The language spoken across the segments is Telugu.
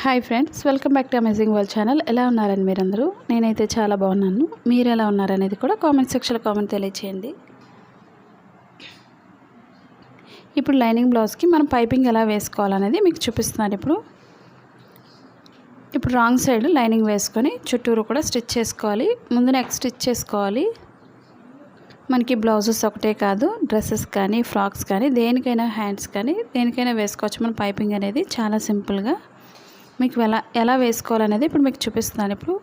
Hi friends, welcome back to amazing world channel. ఎలా ఉన్నారని మీరందరూ? నేనైతే చాలా బాగున్నాను. మీరు ఎలా ఉన్నారనేది కూడా కామెంట్ సెక్షన్లో కామెంట్ తెలియచేయండి. ఇప్పుడు లైనింగ్ బ్లౌజ్కి మనం పైపింగ్ ఎలా వేసుకోవాలనేది మీకు చూపిస్తున్నాను. ఇప్పుడు రాంగ్ సైడ్ లైనింగ్ వేసుకొని చుట్టూరు కూడా స్టిచ్ చేసుకోవాలి. ముందు నెక్ స్టిచ్ చేసుకోవాలి. మనకి బ్లౌజెస్ ఒకటే కాదు, డ్రెస్సెస్ కానీ, ఫ్రాక్స్ కానీ, దేనికైనా హ్యాండ్స్ కానీ దేనికైనా వేసుకోవచ్చు. మన పైపింగ్ అనేది చాలా సింపుల్గా మీకు ఎలా వేసుకోవాలనేది ఇప్పుడు మీకు చూపిస్తున్నాను. ఇప్పుడు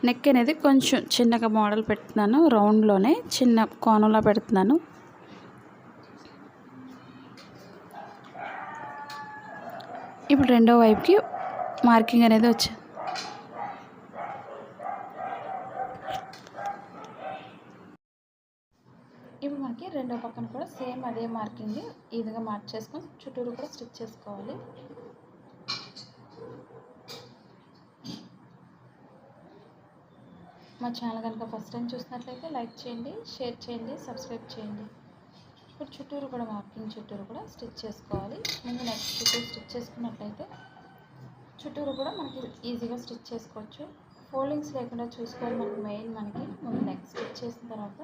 నెక్ అనేది కొంచెం చిన్నగా మోడల్ పెడుతున్నాను. రౌండ్లోనే చిన్న కోణంలో పెడుతున్నాను. ఇప్పుడు రెండో వైపుకి మార్కింగ్ అనేది వచ్చింది. ఇప్పుడు మనకి రెండో పక్కన కూడా సేమ్ అదే మార్కింగ్ ఈ విధంగా మార్క్ చేసుకొని చుట్టూరు కూడా స్టిచ్ చేసుకోవాలి. మా ఛానల్ కనుక ఫస్ట్ టైం చూసినట్లయితే లైక్ చేయండి, షేర్ చేయండి, సబ్స్క్రైబ్ చేయండి. ఇప్పుడు చుట్టూరు కూడా మార్కింగ్ చుట్టూరు కూడా స్టిచ్ చేసుకోవాలి. ముందు నెక్ చుట్టూరు స్టిచ్ చేసుకున్నట్లయితే చుట్టూరు కూడా మనకి ఈజీగా స్టిచ్ చేసుకోవచ్చు. ఫోల్డింగ్స్ లేకుండా చూసుకోవాలి. మనకి ముందు నెక్ స్టిచ్ చేసిన తర్వాత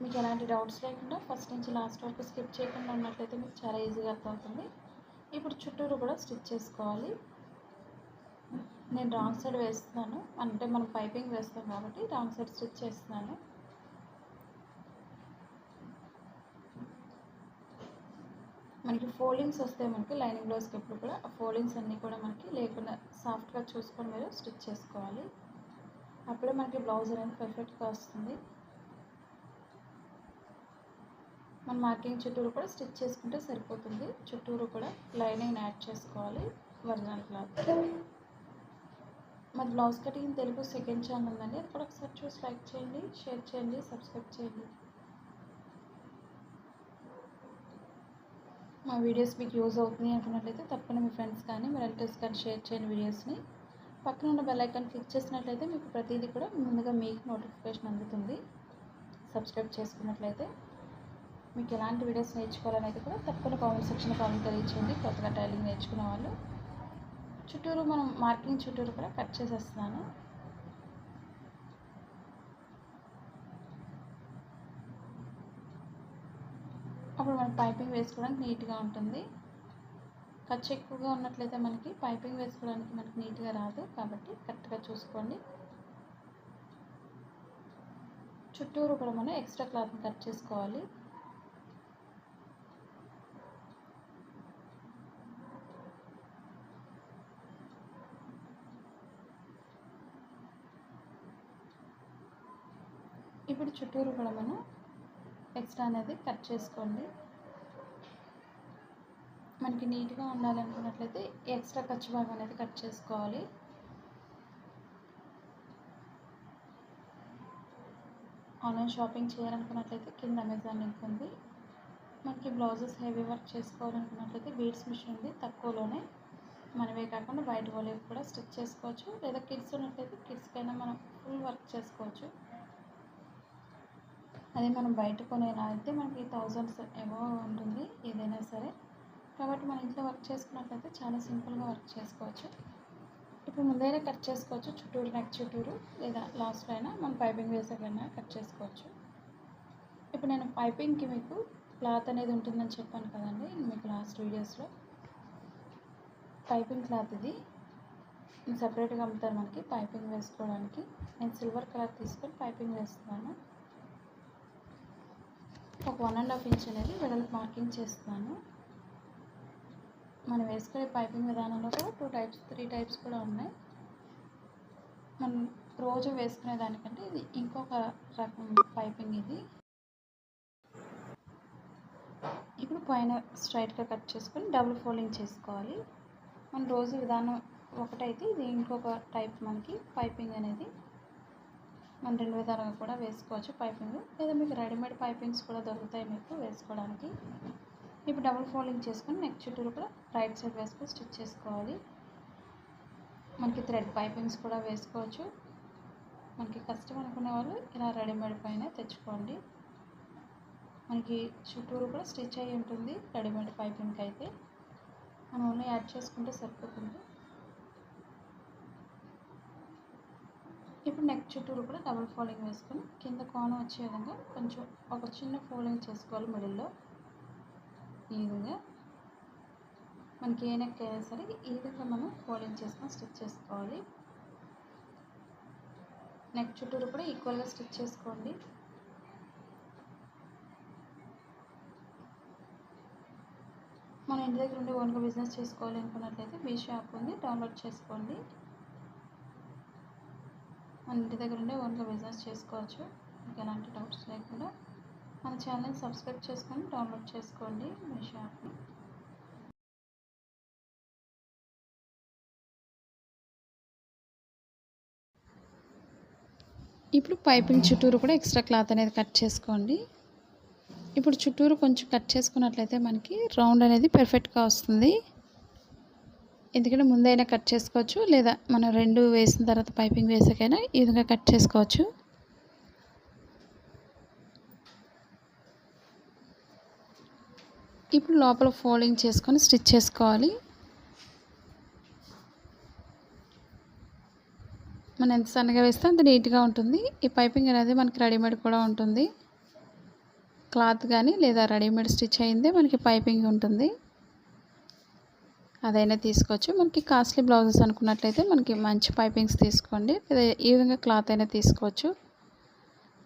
మీకు ఎలాంటి డౌట్స్ లేకుండా ఫస్ట్ నుంచి లాస్ట్ వరకు స్కిప్ చేయకుండా ఉన్నట్లయితే మీకు చాలా ఈజీగా అర్థమవుతుంది. ఇప్పుడు చుట్టూరు కూడా స్టిచ్ చేసుకోవాలి. నేను రాంగ్ సైడ్ వేస్తున్నాను, అంటే మనం పైపింగ్ వేస్తాం కాబట్టి రాంగ్ సైడ్ స్టిచ్ చేస్తున్నాను. మనకి ఫోల్డింగ్స్ వస్తే మనకి లైనింగ్ బ్లౌజ్కి ఎప్పుడు కూడా ఆ ఫోల్డింగ్స్ అన్నీ కూడా మనకి లేకుండా సాఫ్ట్గా చూసుకొని మీరు స్టిచ్ చేసుకోవాలి. అప్పుడే మనకి బ్లౌజ్ అనేది పర్ఫెక్ట్గా వస్తుంది. మన మార్కింగ్ చుట్టూరు కూడా స్టిచ్ చేసుకుంటే సరిపోతుంది. చుట్టూరు కూడా లైనింగ్ యాడ్ చేసుకోవాలి. Original cloth. మా blouse cutting Telugu second channel ఉందండి, అది కూడా ఒకసారి చూసి లైక్ చేయండి, షేర్ చేయండి, సబ్స్క్రైబ్ చేయండి. మా వీడియోస్ మీకు యూజ్ అవుతున్నాయి అనుకున్నట్లయితే తప్పకుండా మీ ఫ్రెండ్స్ కానీ మీ రిలేటివ్స్ కానీ షేర్ చేయండి వీడియోస్ని. పక్కన ఉన్న బెల్ ఐకాన్ క్లిక్ చేసినట్లయితే మీకు ప్రతిదీ కూడా ముందుగా మీకు నోటిఫికేషన్ అందుతుంది. సబ్స్క్రైబ్ చేసుకున్నట్లయితే మీకు ఎలాంటి వీడియోస్ నేర్చుకోవాలనేది కూడా తప్పకుండా కామెంట్ సెక్షన్లో కామెంట్ తెలియచేయండి. కొత్తగా టైలింగ్ నేర్చుకునే వాళ్ళు. చుట్టూరు మనం మార్కింగ్ చుట్టూరు కూడా కట్ చేసేస్తున్నాను. అప్పుడు మనకి పైపింగ్ వేసుకోవడానికి నీట్గా ఉంటుంది. ఖర్చు ఎక్కువగా ఉన్నట్లయితే మనకి పైపింగ్ వేసుకోవడానికి మనకి నీట్గా రాదు, కాబట్టి కరెక్ట్గా చూసుకోండి. చుట్టూరు కూడా మనం ఎక్స్ట్రా క్లాత్ని కట్ చేసుకోవాలి. ఇప్పుడు చుట్టూరు కూడా మనం ఎక్స్ట్రా అనేది కట్ చేసుకోండి. మనకి నీట్గా ఉండాలనుకున్నట్లయితే ఎక్స్ట్రా ఖర్చు భాగం అనేది కట్ చేసుకోవాలి. ఆన్లైన్ షాపింగ్ చేయాలనుకున్నట్లయితే కింద అమెజాన్ లింక్ ఉంది. మనకి బ్లౌజెస్ హెవీ వర్క్ చేసుకోవాలనుకున్నట్లయితే బీడ్స్ మిషన్ ఉంది, తక్కువలోనే మనమే కాకుండా బయట వాళ్ళకి కూడా స్టిచ్ చేసుకోవచ్చు. లేదా కిడ్స్ ఉన్నట్లయితే కిడ్స్కైనా మనం ఫుల్ వర్క్ చేసుకోవచ్చు. అదే మనం బయట కొనేలా అయితే మనకి థౌజండ్స్ ఏవో ఉంటుంది ఏదైనా సరే, కాబట్టి మన ఇంట్లో వర్క్ చేసుకున్నట్లయితే చాలా సింపుల్గా వర్క్ చేసుకోవచ్చు. ఇప్పుడు ముందైనా కట్ చేసుకోవచ్చు చుట్టూరు, నెక్ చుట్టూరు, లేదా లాస్ట్లో అయినా మనం పైపింగ్ వేసాకైనా కట్ చేసుకోవచ్చు. ఇప్పుడు నేను పైపింగ్కి మీకు క్లాత్ అనేది ఉంటుందని చెప్పాను కదండి మీకు లాస్ట్ వీడియోస్లో. పైపింగ్ క్లాత్ ఇది సపరేట్గా అమ్ముతారు మనకి పైపింగ్ వేసుకోవడానికి. నేను సిల్వర్ కలర్ తీసుకొని పైపింగ్ వేస్తున్నాను. ఒక 1.5 ఇంచ్ అనేది వెడల్పు మార్కింగ్ చేస్తున్నాను. మనం వేసుకునే పైపింగ్ విధానంలో కూడా 2 టైప్స్ 3 టైప్స్ కూడా ఉన్నాయి. మనం రోజు వేసుకునే దానికంటే ఇది ఇంకొక రకం పైపింగ్ ఇది. ఇప్పుడు పైన స్ట్రైట్గా కట్ చేసుకొని డబుల్ ఫోల్డింగ్ చేసుకోవాలి. మన రోజు విధానం ఒకటైతే ఇది ఇంకొక టైప్ మనకి పైపింగ్ అనేది. మనం 2 విధాలుగా కూడా వేసుకోవచ్చు పైపింగ్, లేదా మీకు రెడీమేడ్ పైపింగ్స్ కూడా దొరుకుతాయి మీకు వేసుకోవడానికి. ఇప్పుడు డబుల్ ఫోల్డింగ్ చేసుకొని నెక్ చుట్టూరు కూడా రైట్ సైడ్ వేసుకొని స్టిచ్ చేసుకోవాలి. మనకి థ్రెడ్ పైపింగ్స్ కూడా వేసుకోవచ్చు. మనకి కష్టం అనుకునే వాళ్ళు ఇలా రెడీమేడ్ పైన తెచ్చుకోండి. మనకి చుట్టూరు కూడా స్టిచ్ అయ్యి ఉంటుంది రెడీమేడ్ పైపింగ్కి అయితే. మనం ఓన్లీ యాడ్ చేసుకుంటే సరిపోతుంది. ఇప్పుడు నెక్ చుట్టూరు కూడా డబుల్ ఫోల్డింగ్ వేసుకొని కింద కోణం వచ్చే విధంగా కొంచెం ఒక చిన్న ఫోల్డింగ్ చేసుకోవాలి మిడిల్లో. ఈ విధంగా మనకి ఏ నెక్ అయినా సరే ఈ విధంగా మనం ఫోల్డింగ్ చేసుకొని స్టిచ్ చేసుకోవాలి. నెక్ చుట్టూరు కూడా ఈక్వల్గా స్టిచ్ చేసుకోండి. మన ఇంటి దగ్గర ఉండి ఓన్గా బిజినెస్ చేసుకోవాలి అనుకున్నట్లయితే మీ షాప్ ఉంది, డౌన్లోడ్ చేసుకోండి. మన ఇంటి దగ్గర ఉండే ఓన్గా బిజినెస్ చేసుకోవచ్చు. మీకు ఎలాంటి డౌట్స్ లేకుండా మన ఛానల్ని సబ్స్క్రైబ్ చేసుకొని డౌన్లోడ్ చేసుకోండి మీ షాప్ని. ఇప్పుడు పైపింగ్ చుట్టూరు కూడా ఎక్స్ట్రా క్లాత్ అనేది కట్ చేసుకోండి. ఇప్పుడు చుట్టూరు కొంచెం కట్ చేసుకున్నట్లయితే మనకి రౌండ్ అనేది పర్ఫెక్ట్గా వస్తుంది. ఎందుకంటే ముందైనా కట్ చేసుకోవచ్చు, లేదా మనం రెండు వేసిన తర్వాత పైపింగ్ వేసాకైనా ఈ విధంగా కట్ చేసుకోవచ్చు. ఇప్పుడు లోపల ఫోల్డింగ్ చేసుకొని స్టిచ్ చేసుకోవాలి. మనం ఎంత సన్నగా వేస్తే అంత నీట్గా ఉంటుంది. ఈ పైపింగ్ అనేది మనకి రెడీమేడ్ కూడా ఉంటుంది. క్లాత్ కానీ లేదా రెడీమేడ్ స్టిచ్ అయిందే మనకి పైపింగ్ ఉంటుంది, అదైనా తీసుకోవచ్చు. మనకి కాస్ట్లీ బ్లౌజెస్ అనుకున్నట్లయితే మనకి మంచి పైపింగ్స్ తీసుకోండి, లేదా ఈ విధంగా క్లాత్ అయినా తీసుకోవచ్చు.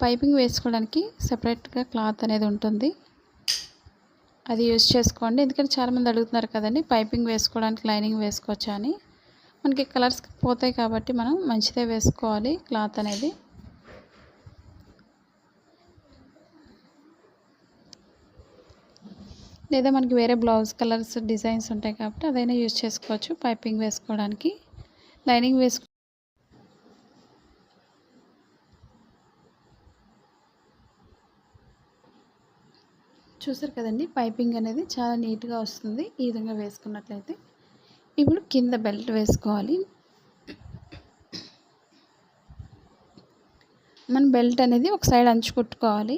పైపింగ్ వేసుకోవడానికి సెపరేట్గా క్లాత్ అనేది ఉంటుంది, అది యూజ్ చేసుకోండి. ఎందుకంటే చాలామంది అడుగుతున్నారు కదండి పైపింగ్ వేసుకోవడానికి లైనింగ్ వేసుకోవచ్చా అని. మనకి కలర్స్ పోతాయి కాబట్టి మనం మంచిదే వేసుకోవాలి క్లాత్ అనేది. లేదా మనకి వేరే బ్లౌజ్ కలర్స్ డిజైన్స్ ఉంటాయి కాబట్టి అదైనా యూజ్ చేసుకోవచ్చు పైపింగ్ వేసుకోవడానికి. లైనింగ్ చూసారు కదండి, పైపింగ్ అనేది చాలా నీట్గా వస్తుంది ఈ విధంగా వేసుకున్నట్లయితే. ఇప్పుడు కింద బెల్ట్ వేసుకోవాలి. మన బెల్ట్ అనేది ఒక సైడ్ అంచు కుట్టుకోవాలి.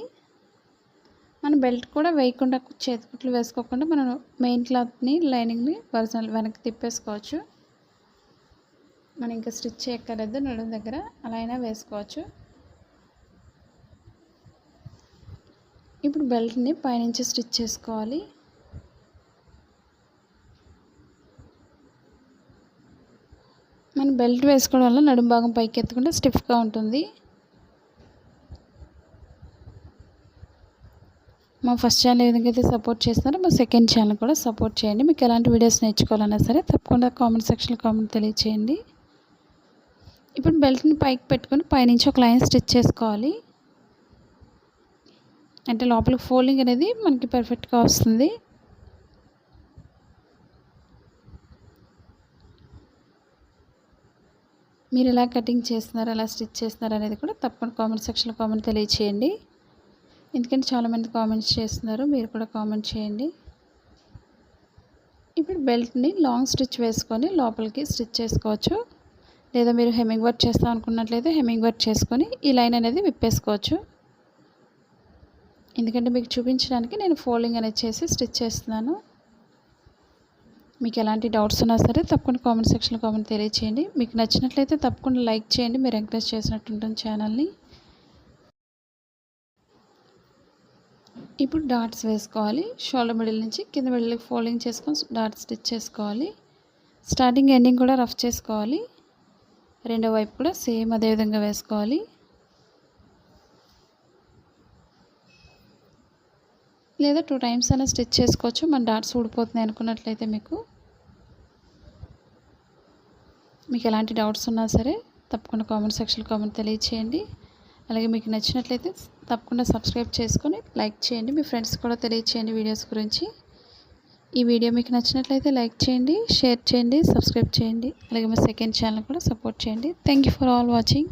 మన బెల్ట్ కూడా వేయకుండా చేతికుట్లు వేసుకోకుండా మనం మెయిన్ క్లాత్ని లైనింగ్ని ఒరిజినల్ వెనక్కి తిప్పేసుకోవచ్చు. మనం ఇంకా స్టిచ్ చేయక్కర్లేదు, నడుము దగ్గర అలా అయినా వేసుకోవచ్చు. ఇప్పుడు బెల్ట్ని పైనుంచి స్టిచ్ చేసుకోవాలి. మనం బెల్ట్ వేసుకోవడం వల్ల నడుము భాగం పైకి ఎత్తకుండా స్టిఫ్గా ఉంటుంది. మా ఫస్ట్ ఛానల్ ఏ విధంగా అయితే సపోర్ట్ చేస్తున్నారో మా సెకండ్ ఛానల్ కూడా సపోర్ట్ చేయండి. మీకు ఎలాంటి వీడియోస్ నేర్చుకోవాలన్నా సరే తప్పకుండా కామెంట్ సెక్షన్లో కామెంట్ తెలియచేయండి. ఇప్పుడు బెల్ట్ని పైకి పెట్టుకొని పైనుంచి ఒక లైన్ స్టిచ్ చేసుకోవాలి. అంటే లోపలికి ఫోల్డింగ్ అనేది మనకి పర్ఫెక్ట్గా వస్తుంది. మీరు ఎలా కటింగ్ చేస్తున్నారు, ఎలా స్టిచ్ చేస్తున్నారు అనేది కూడా తప్పకుండా కామెంట్ సెక్షన్లో కామెంట్ తెలియచేయండి. ఎందుకంటే చాలామంది కామెంట్స్ చేస్తున్నారు, మీరు కూడా కామెంట్ చేయండి. ఇప్పుడు బెల్ట్ని లాంగ్ స్టిచ్ వేసుకొని లోపలికి స్టిచ్ చేసుకోవచ్చు, లేదా మీరు హెమ్మింగ్ వర్క్ చేస్తాం అనుకున్నట్లయితే హెమ్మింగ్ వర్క్ చేసుకొని ఈ లైన్ అనేది విప్పేసుకోవచ్చు. ఎందుకంటే మీకు చూపించడానికి నేను ఫోల్డింగ్ అనేది చేసి స్టిచ్ చేస్తున్నాను. మీకు ఎలాంటి డౌట్స్ ఉన్నా సరే తప్పకుండా కామెంట్ సెక్షన్లో కామెంట్ తెలియచేయండి. మీకు నచ్చినట్లయితే తప్పకుండా లైక్ చేయండి, మీరు ఎంకరేజ్ చేసినట్టు ఉంటుంది ఛానల్ని. ఇప్పుడు డాట్స్ వేసుకోవాలి. షోల్డర్ మిడిల్ నుంచి కింద మిడిల్కి ఫోల్డింగ్ చేసుకొని డాట్స్ స్టిచ్ చేసుకోవాలి. స్టార్టింగ్ ఎండింగ్ కూడా రఫ్ చేసుకోవాలి. రెండో వైపు కూడా సేమ్ అదే విధంగా వేసుకోవాలి. లేదా 2 టైమ్స్ అయినా స్టిచ్ చేసుకోవచ్చు. మన డాట్స్ ఊడిపోతున్నాయి అనుకున్నట్లయితే మీకు ఎలాంటి డౌట్స్ ఉన్నా సరే తప్పకుండా కామెంట్ సెక్షన్లో కామెంట్ తెలియచేయండి. అలాగే మీకు నచ్చినట్లయితే తప్పకుండా సబ్స్క్రైబ్ చేసుకొని లైక్ చేయండి, మీ ఫ్రెండ్స్ కూడా తెలియచేయండి వీడియోస్ గురించి. ఈ వీడియో మీకు నచ్చినట్లయితే లైక్ చేయండి, షేర్ చేయండి, సబ్స్క్రైబ్ చేయండి. అలాగే మా సెకండ్ ఛానల్ కూడా సపోర్ట్ చేయండి. Thank you for all watching.